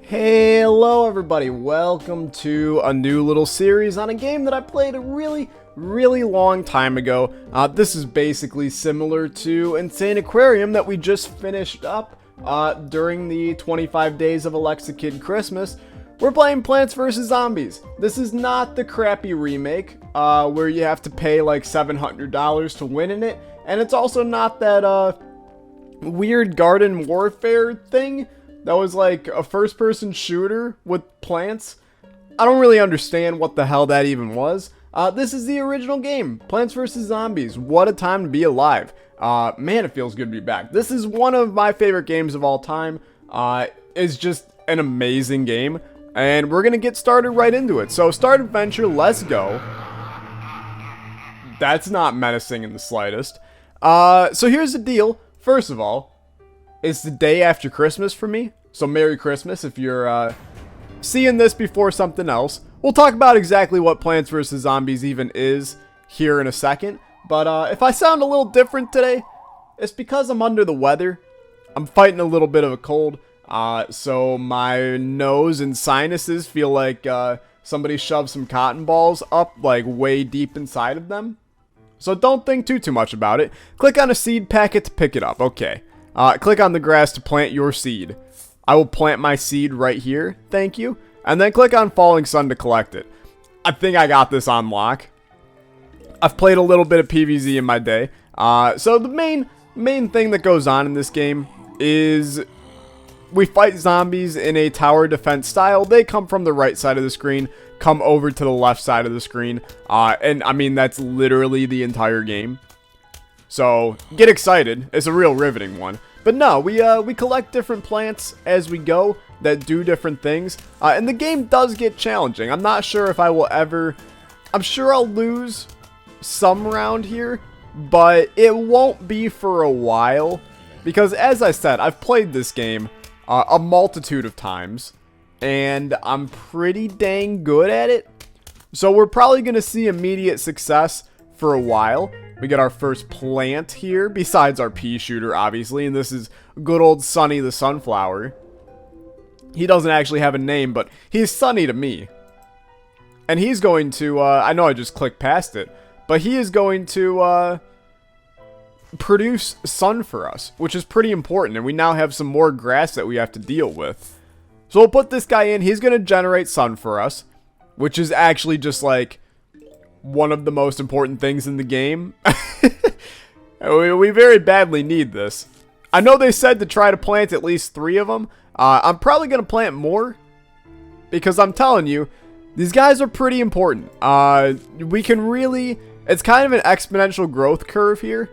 Hello everybody, welcome to a new little series on a game that I played a really long time ago. This is basically similar to Insaniquarium that we just finished up during the 25 days of Alexa Kid Christmas. We're playing Plants vs. Zombies. This is not the crappy remake where you have to pay like $700 to win in it, and it's also not that weird garden warfare thing that was like a first-person shooter with plants. I don't really understand what the hell that even was. This is the original game, Plants vs. Zombies. What a time to be alive. Man, it feels good to be back. This is one of my favorite games of all time. It's just an amazing game, and we're gonna get started right into it. So, start adventure, let's go. That's not menacing in the slightest. So here's the deal. First of all, it's the day after Christmas for me, so Merry Christmas if you're seeing this before something else. We'll talk about exactly what Plants vs. Zombies even is here in a second, but if I sound a little different today, it's because I'm under the weather. I'm fighting a little bit of a cold, so my nose and sinuses feel like somebody shoved some cotton balls up like way deep inside of them. So don't think too much about it. Click on a seed packet to pick it up. Okay. Click on the grass to plant your seed. I will plant my seed right here. Thank you. And then click on Falling Sun to collect it. I think I got this on lock. I've played a little bit of PvZ in my day. So the main thing that goes on in this game is we fight zombies in a tower defense style. They come from the right side of the screen, come over to the left side of the screen. And I mean, that's literally the entire game. So, get excited. It's a real riveting one. But no, we collect different plants as we go that do different things. And the game does get challenging. I'm not sure if I will ever... I'm sure I'll lose some round here, but it won't be for a while. Because as I said, I've played this game a multitude of times, and I'm pretty dang good at it. So we're probably going to see immediate success for a while. We get our first plant here, besides our pea shooter, obviously, and this is good old Sunny the Sunflower. He doesn't actually have a name, but he's Sunny to me. And he's going to, I know I just clicked past it, but he is going to produce sun for us, which is pretty important, and we now have some more grass that we have to deal with. So we'll put this guy in. He's going to generate sun for us, which is actually just like one of the most important things in the game. we very badly need this. I know they said to try to plant at least 3 of them. I'm probably going to plant more, because I'm telling you, these guys are pretty important. We can really... It's kind of an exponential growth curve here.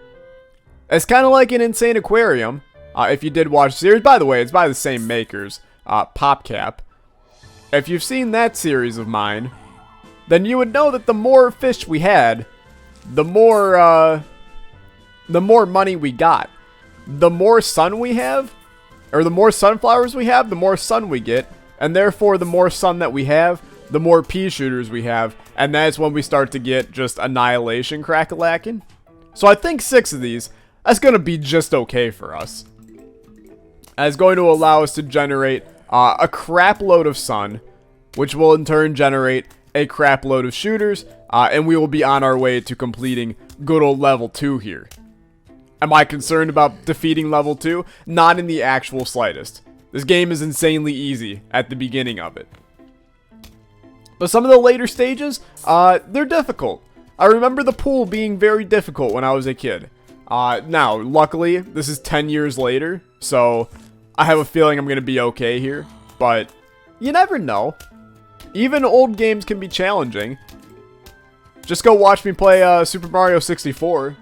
It's kind of like an Insaniquarium, if you did watch the series. By the way, it's by the same makers, Popcap. If you've seen that series of mine, then you would know that the more fish we had, the more money we got. The more sun we have, or the more sunflowers we have, the more sun we get, and therefore the more sun that we have, the more pea shooters we have, and that's when we start to get just annihilation crack-a-lackin'. So I think 6 of these, that's going to be just okay for us. And it's going to allow us to generate a crap load of sun, which will in turn generate a crap load of shooters, and we will be on our way to completing good old level 2 here. Am I concerned about defeating level 2? Not in the actual slightest. This game is insanely easy at the beginning of it. But some of the later stages, they're difficult. I remember the pool being very difficult when I was a kid. Now, luckily, this is 10 years later, so I have a feeling I'm going to be okay here. But you never know. Even old games can be challenging. Just go watch me play Super Mario 64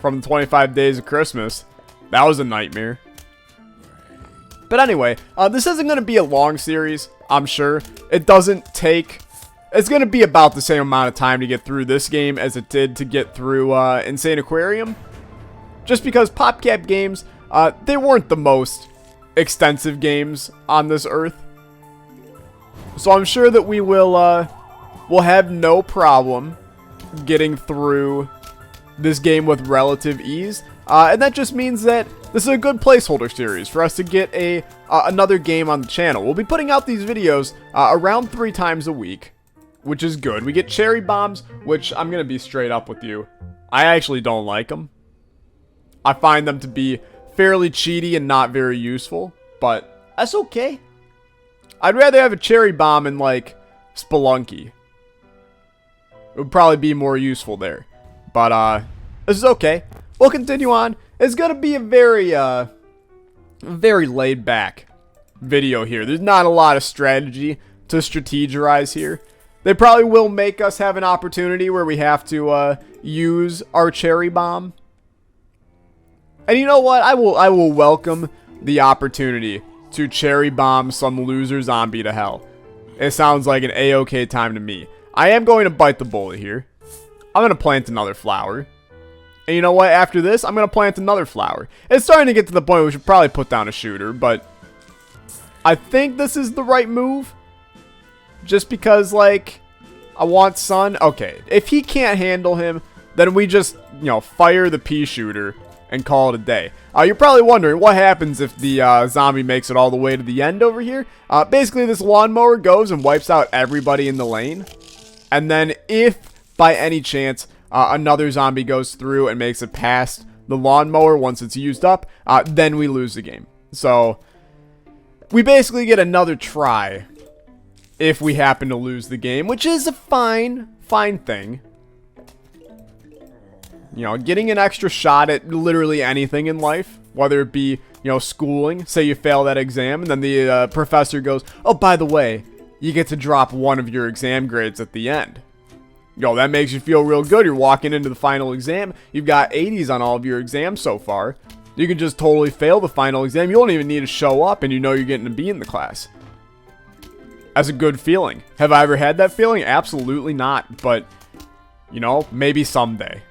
from the 25 Days of Christmas. That was a nightmare. But anyway, this isn't going to be a long series, I'm sure. It doesn't take... It's going to be about the same amount of time to get through this game as it did to get through Insaniquarium. Just because Popcap games, they weren't the most extensive games on this earth. So I'm sure that we will have no problem getting through this game with relative ease. And that just means that this is a good placeholder series for us to get another game on the channel. We'll be putting out these videos around 3 times a week, which is good. We get cherry bombs, which I'm going to be straight up with you. I actually don't like them. I find them to be fairly cheaty and not very useful, but that's okay. I'd rather have a cherry bomb in, like, Spelunky. It would probably be more useful there. But, this is okay. We'll continue on. It's gonna be a very laid-back video here. There's not a lot of strategy to strategize here. They probably will make us have an opportunity where we have to, use our cherry bomb. And you know what? I will welcome the opportunity to cherry bomb some loser zombie to hell. It sounds like an A-OK time to me. I am going to bite the bullet here. I'm going to plant another flower. And you know what? After this, I'm going to plant another flower. It's starting to get to the point where we should probably put down a shooter, but I think this is the right move. Just because, like, I want sun. Okay, if he can't handle him, then we just, you know, fire the pea shooter and call it a day. You're probably wondering what happens if the zombie makes it all the way to the end over here. Basically, this lawnmower goes and wipes out everybody in the lane. And then if, by any chance, another zombie goes through and makes it past the lawnmower once it's used up, then we lose the game. So, we basically get another try if we happen to lose the game, which is a fine thing. You know, getting an extra shot at literally anything in life, whether it be, you know, schooling, say you fail that exam, and then the professor goes, oh, by the way, you get to drop one of your exam grades at the end. Yo, that makes you feel real good. You're walking into the final exam, you've got 80s on all of your exams so far. You can just totally fail the final exam. You don't even need to show up, and you know you're getting a B in the class. That's a good feeling. Have I ever had that feeling? Absolutely not, but, you know, maybe someday.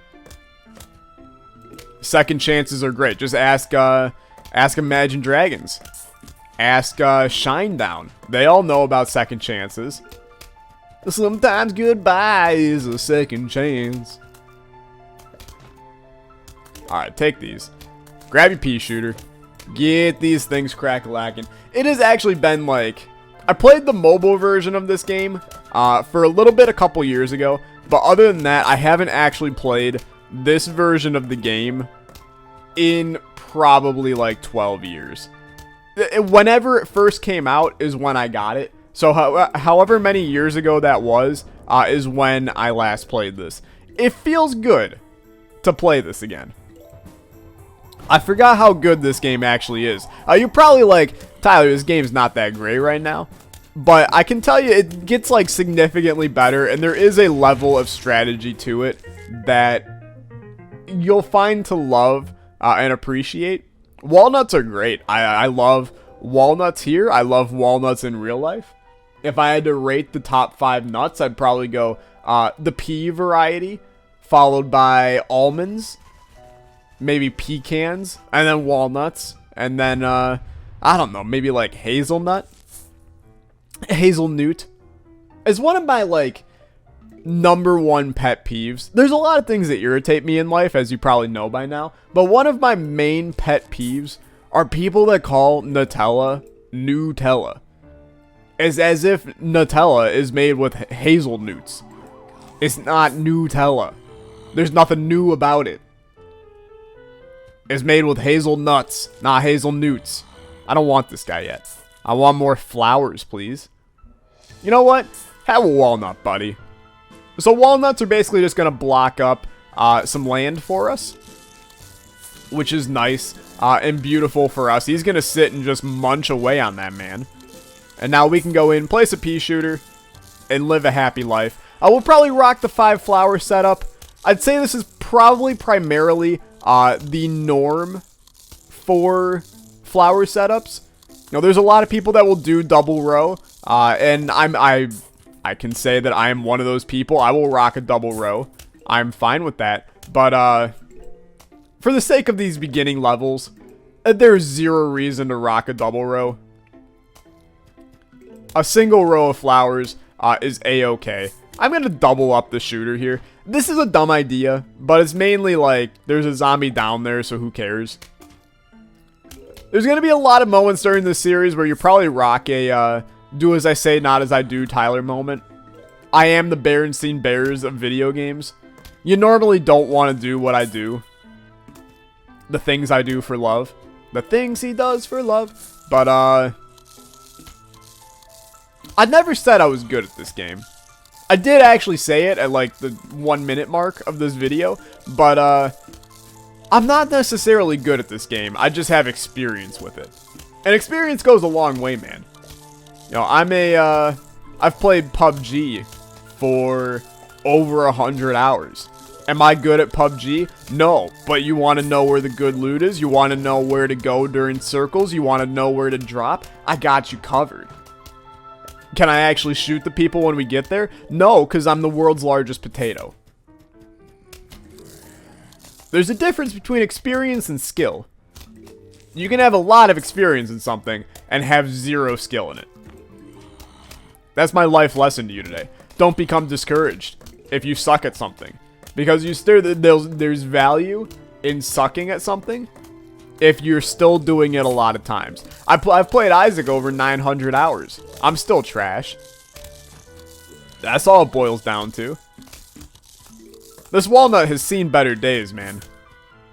Second chances are great. Just ask Imagine Dragons. Ask Shinedown. They all know about second chances. Sometimes goodbye is a second chance. Alright, take these. Grab your pea shooter. Get these things crack-a-lackin'. It has actually been like... I played the mobile version of this game for a little bit a couple years ago. But other than that, I haven't actually played this version of the game in probably like 12 years. Whenever it first came out is when I got it. So however many years ago that was, is when I last played this. It feels good to play this again. I forgot how good this game actually is. You're probably like, Tyler, this game's not that great right now. But I can tell you it gets like significantly better, and there is a level of strategy to it that you'll find to love and appreciate. Walnuts are great. I love walnuts here. I love walnuts in real life. If I had to rate the top 5 nuts, I'd probably go the pea variety, followed by almonds, maybe pecans, and then walnuts, and then, I don't know, maybe like hazelnut. Hazelnut is one of my, like, #1 pet peeves. There's a lot of things that irritate me in life, as you probably know by now, but one of my main pet peeves are people that call Nutella Nutella. It's as if Nutella is made with hazelnuts. It's not Nutella. There's nothing new about it. It's made with hazelnuts, not hazelnuts. I don't want this guy yet. I want more flowers, please. You know what? Have a walnut, buddy. So walnuts are basically just going to block up some land for us, which is nice and beautiful for us. He's going to sit and just munch away on that man. And now we can go in, place a pea shooter, and live a happy life. We'll probably rock the 5 flower setup. I'd say this is probably primarily the norm for flower setups. You know, there's a lot of people that will do double row, and I can say that I am one of those people. I will rock a double row. I'm fine with that. But for the sake of these beginning levels, there's zero reason to rock a double row. A single row of flowers is a-okay. I'm going to double up the shooter here. This is a dumb idea, but it's mainly like, there's a zombie down there, so who cares? There's going to be a lot of moments during this series where you probably rock a, do as I say, not as I do Tyler moment. I am the Berenstein Bears of video games. You normally don't want to do what I do. The things I do for love. The things he does for love. But, I never said I was good at this game. I did actually say it at, like, the 1 minute mark of this video. But, I'm not necessarily good at this game. I just have experience with it. And experience goes a long way, man. You know, I've played PUBG for over 100 hours. Am I good at PUBG? No. But you want to know where the good loot is? You want to know where to go during circles? You want to know where to drop? I got you covered. Can I actually shoot the people when we get there? No, because I'm the world's largest potato. There's a difference between experience and skill. You can have a lot of experience in something and have zero skill in it. That's my life lesson to you today. Don't become discouraged if you suck at something. Because there's value in sucking at something if you're still doing it a lot of times. I've played Isaac over 900 hours. I'm still trash. That's all it boils down to. This walnut has seen better days, man.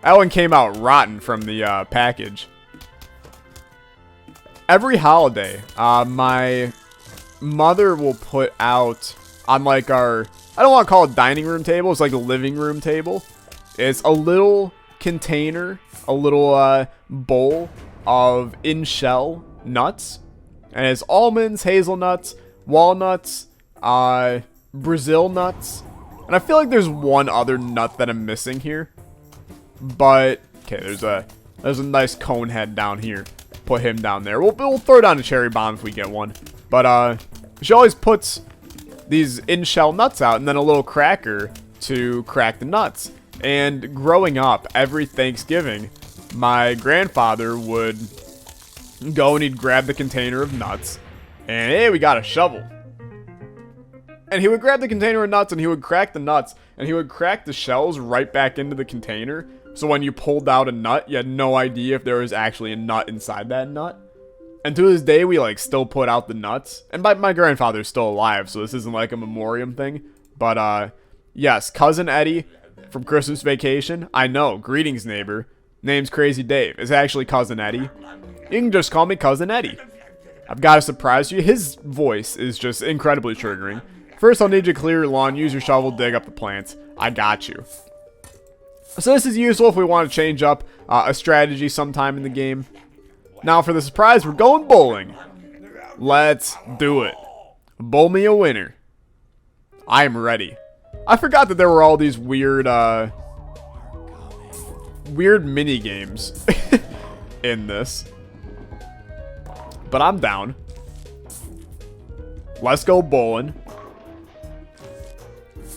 That one came out rotten from the package. Every holiday, my mother will put out on like our, I don't want to call it dining room table, it's like a living room table. It's a little container, a little bowl of in-shell nuts. And it's almonds, hazelnuts, walnuts, Brazil nuts. And I feel like there's one other nut that I'm missing here. But, okay, there's a nice cone head down here. Put him down there. We'll throw down a cherry bomb if we get one. But, she always puts these in-shell nuts out and then a little cracker to crack the nuts. And growing up, every Thanksgiving, my grandfather would go and he'd grab the container of nuts. And, hey, we got a shovel. And he would grab the container of nuts and he would crack the nuts. And he would crack the shells right back into the container. So when you pulled out a nut, you had no idea if there was actually a nut inside that nut. And to this day, we like still put out the nuts. And my grandfather's still alive, so this isn't like a memoriam thing. But yes, Cousin Eddie from Christmas Vacation. I know, greetings neighbor. Name's Crazy Dave. It's actually Cousin Eddie. You can just call me Cousin Eddie. I've got to surprise you. His voice is just incredibly triggering. First, I'll need you to clear your lawn, use your shovel, dig up the plants. I got you. So this is useful if we want to change up a strategy sometime in the game. Now for the surprise, we're going bowling. Let's do it. Bowl me a winner. I am ready. I forgot that there were all these weird mini games in this. But I'm down. Let's go bowling.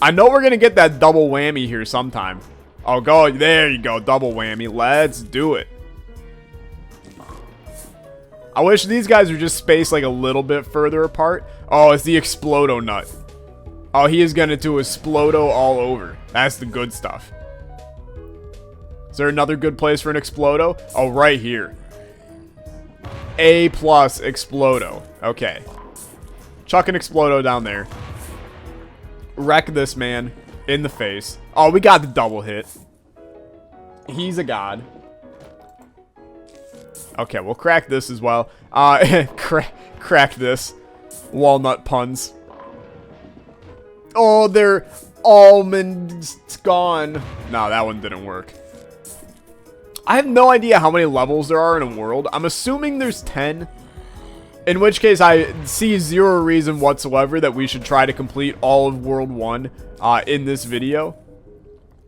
I know we're going to get that double whammy here sometime. Oh, go. There you go. Double whammy. Let's do it. I wish these guys were just spaced like a little bit further apart. Oh, it's the Explodo nut. Oh, he is going to do Explodo all over. That's the good stuff. Is there another good place for an Explodo? Oh, right here. A+ Explodo. Okay. Chuck an Explodo down there. Wreck this man in the face. Oh, we got the double hit. He's a god. Okay, we'll crack this as well. Crack this. Walnut puns. Oh, they're almonds gone. No, that one didn't work. I have no idea how many levels there are in a world. I'm assuming there's 10. In which case, I see zero reason whatsoever that we should try to complete all of World 1 in this video.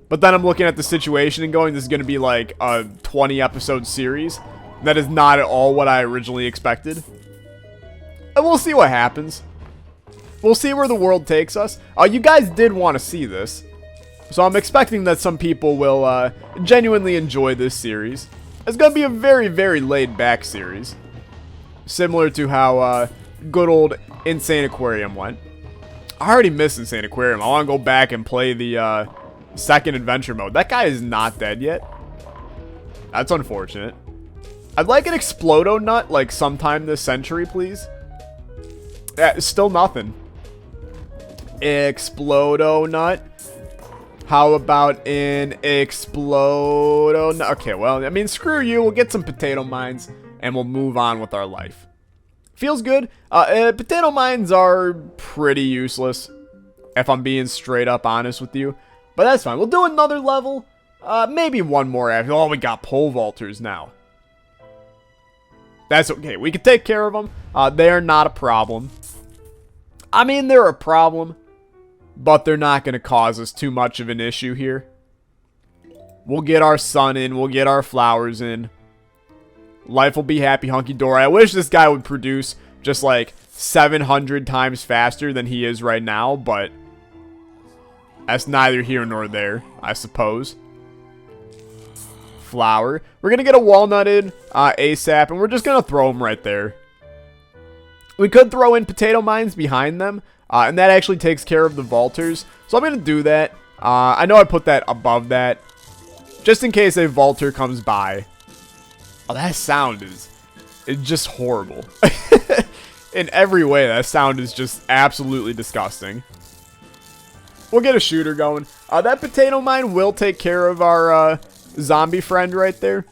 But then I'm looking at the situation and going, this is going to be like a 20-episode series. That is not at all what I originally expected. And we'll see what happens. We'll see where the world takes us. You guys did want to see this. So I'm expecting that some people will genuinely enjoy this series. It's going to be a very, very laid-back series. Similar to how good old Insaniquarium went. I already missed Insaniquarium. I want to go back and play the second adventure mode. That guy is not dead yet. That's unfortunate. I'd like an Explodo Nut, like, sometime this century, please. Yeah, still nothing. Explodo Nut. How about an Explodo Nut? Okay, well, I mean, screw you. We'll get some potato mines, and we'll move on with our life. Feels good. Potato mines are pretty useless, if I'm being straight up honest with you. But that's fine. We'll do another level. Maybe one more after. Oh, we got pole vaulters now. That's okay. We can take care of them. They are not a problem. I mean, they're a problem, but they're not going to cause us too much of an issue here. We'll get our sun in. We'll get our flowers in. Life will be happy, hunky-dory. I wish this guy would produce just like 700 times faster than he is right now, but that's neither here nor there, I suppose. Flower. We're going to get a walnut in ASAP, and we're just going to throw them right there. We could throw in potato mines behind them, and that actually takes care of the vaulters. So I'm going to do that. I know I put that above that, just in case a vaulter comes by. Oh, that sound is just horrible. In every way, that sound is just absolutely disgusting. We'll get a shooter going. That potato mine will take care of our zombie friend right there.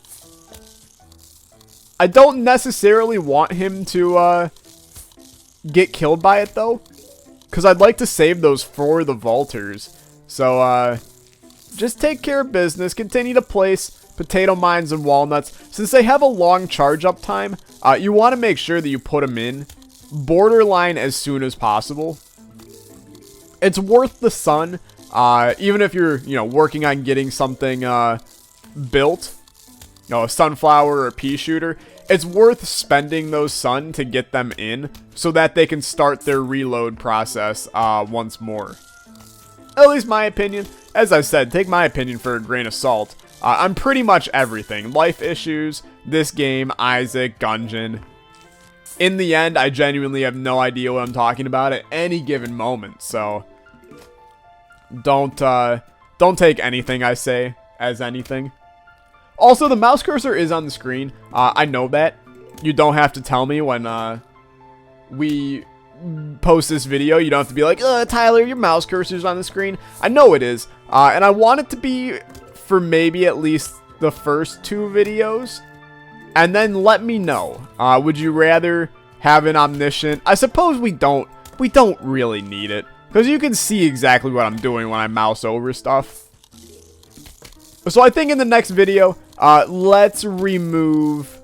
I don't necessarily want him to get killed by it, though, because I'd like to save those for the vaulters. So just take care of business. Continue to place potato mines and walnuts. Since they have a long charge up time, you want to make sure that you put them in borderline as soon as possible. It's worth the sun, even if you're, working on getting something built, a sunflower or a pea shooter. It's worth spending those sun to get them in so that they can start their reload process once more. At least my opinion. As I said, take my opinion for a grain of salt. On pretty much everything. Life issues, this game, Isaac, Gungeon. In the end, I genuinely have no idea what I'm talking about at any given moment. So don't take anything I say as anything. Also, the mouse cursor is on the screen. I know that. You don't have to tell me when we post this video. You don't have to be like, Tyler, your mouse cursor's on the screen. I know it is. And I want it to be for maybe at least the first 2 videos. And then let me know. Would you rather have an omniscient? I suppose we don't really need it, because you can see exactly what I'm doing when I mouse over stuff. So I think in the next video, let's remove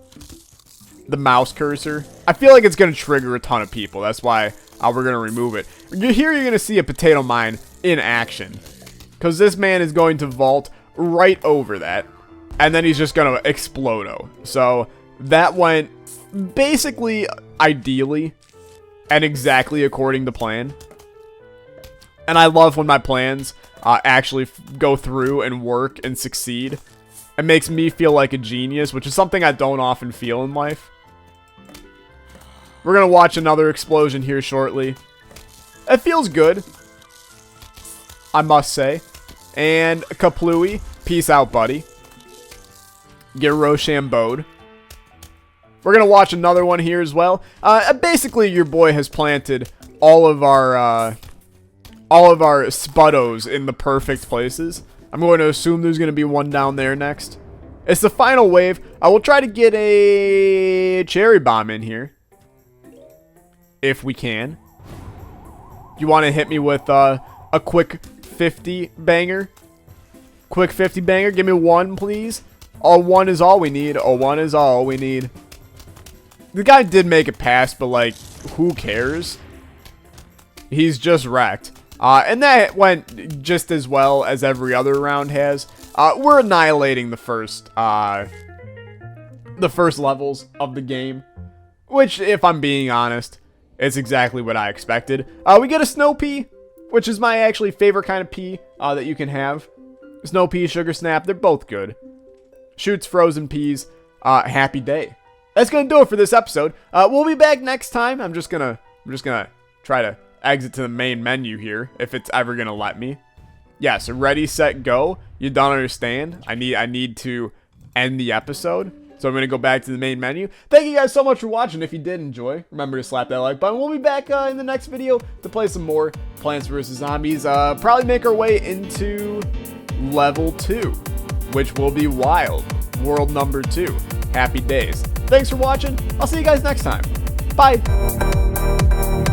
the mouse cursor. I feel like it's going to trigger a ton of people. That's why we're going to remove it. Here you're going to see a potato mine in action, because this man is going to vault right over that, and then he's just going to explodo. So that went basically ideally and exactly according to plan. And I love when my plans actually go through and work and succeed. It makes me feel like a genius, which is something I don't often feel in life. We're going to watch another explosion here shortly. It feels good, I must say. And Kaplooey, peace out, buddy. Get Rochambeau'd. We're going to watch another one here as well. Basically, your boy has planted all of our spuddos in the perfect places. I'm going to assume there's going to be one down there next. It's the final wave. I will try to get a cherry bomb in here, if we can. You want to hit me with a quick 50 banger? Quick 50 banger. Give me one, please. Oh, one is all we need. Oh, one is all we need. The guy did make it past, but, like, who cares? He's just wrecked. And that went just as well as every other round has. We're annihilating the first levels of the game, which, if I'm being honest, it's exactly what I expected. We get a snow pea, which is my actually favorite kind of pea that you can have. Snow pea, sugar snap, they're both good. Shoots frozen peas. Happy day. That's gonna do it for this episode. We'll be back next time. I'm just gonna try to exit to the main menu here, if it's ever going to let me. Yeah, so ready, set, go. You don't understand. I need to end the episode. So I'm going to go back to the main menu. Thank you guys so much for watching. If you did enjoy, remember to slap that like button. We'll be back in the next video to play some more Plants vs. Zombies. Probably make our way into level 2, which will be wild. World number 2. Happy days. Thanks for watching. I'll see you guys next time. Bye.